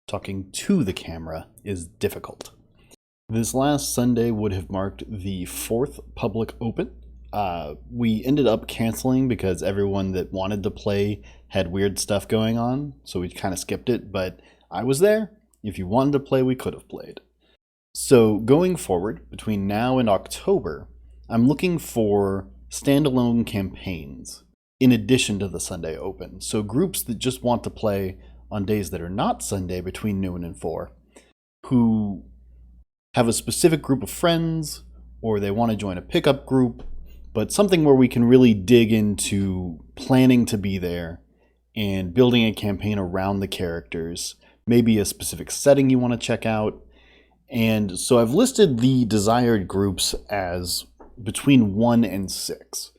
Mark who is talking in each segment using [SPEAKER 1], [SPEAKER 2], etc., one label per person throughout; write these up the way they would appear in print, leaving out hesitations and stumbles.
[SPEAKER 1] talking to the camera is difficult. This last Sunday would have marked the 4th public open. We ended up canceling because everyone that wanted to play had weird stuff going on, so we kind of skipped it, but I was there. If you wanted to play, we could have played. So going forward, between now and October, I'm looking for standalone campaigns in addition to the Sunday Open. So groups that just want to play on days that are not Sunday between noon and 4, who have a specific group of friends, or they want to join a pickup group, but something where we can really dig into planning to be there and building a campaign around the characters, maybe a specific setting you want to check out. And so I've listed the desired groups as between 1 and 6.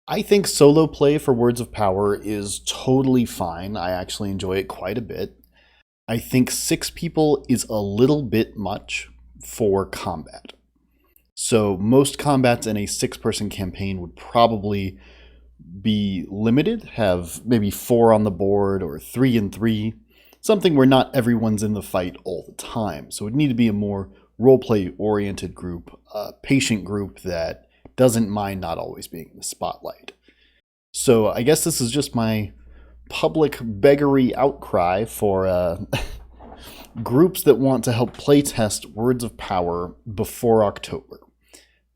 [SPEAKER 1] I think solo play for Words of Power is totally fine. I actually enjoy it quite a bit. I think 6 people is a little bit much for combat. So most combats in a 6-person campaign would probably be limited, have maybe 4 on the board or 3 and 3, something where not everyone's in the fight all the time. So it would need to be a more roleplay oriented group, a patient group that doesn't mind not always being in the spotlight. So I guess this is just my public beggary outcry for groups that want to help playtest Words of Power before October.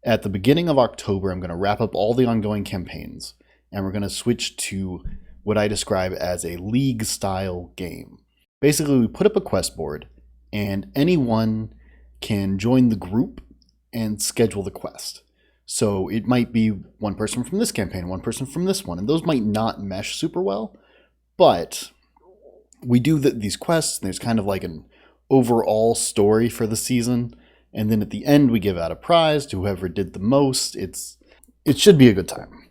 [SPEAKER 1] At the beginning of October, I'm going to wrap up all the ongoing campaigns, and we're going to switch to what I describe as a league-style game. Basically, we put up a quest board, and anyone can join the group and schedule the quest. So it might be one person from this campaign, one person from this one, and those might not mesh super well, but we do these quests, and there's kind of like an overall story for the season, and then at the end we give out a prize to whoever did the most. It should be a good time.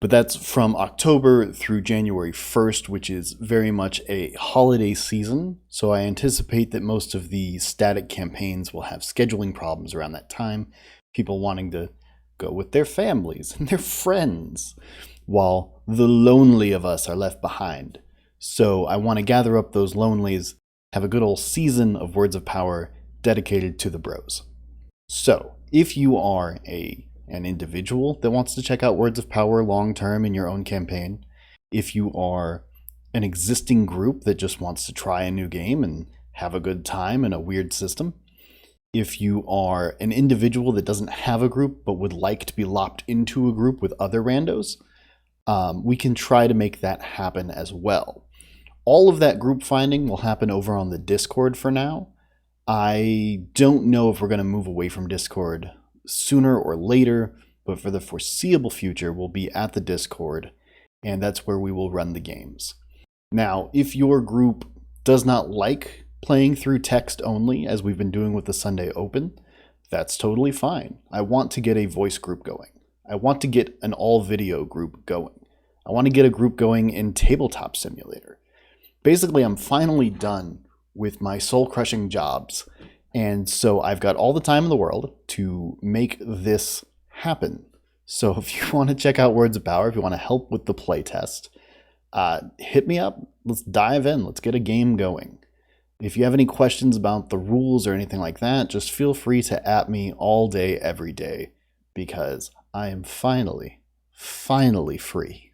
[SPEAKER 1] But that's from October through January 1st, which is very much a holiday season, so I anticipate that most of the static campaigns will have scheduling problems around that time, people wanting to go with their families and their friends, while the lonely of us are left behind. So I want to gather up those lonelies, have a good old season of Words of Power dedicated to the bros. So if you are an individual that wants to check out Words of Power long-term in your own campaign, if you are an existing group that just wants to try a new game and have a good time in a weird system, if you are an individual that doesn't have a group but would like to be lopped into a group with other randos, we can try to make that happen as well. All of that group finding will happen over on the Discord for now. I don't know if we're going to move away from Discord sooner or later, but for the foreseeable future, we'll be at the Discord, and that's where we will run the games. Now, if your group does not like playing through text only, as we've been doing with the Sunday Open, that's totally fine. I want to get a voice group going. I want to get an all-video group going. I want to get a group going in Tabletop Simulator. Basically, I'm finally done with my soul-crushing jobs, and so I've got all the time in the world to make this happen. So if you want to check out Words of Power, if you want to help with the playtest, hit me up. Let's dive in. Let's get a game going. If you have any questions about the rules or anything like that, just feel free to @me me all day, every day, because I am finally free.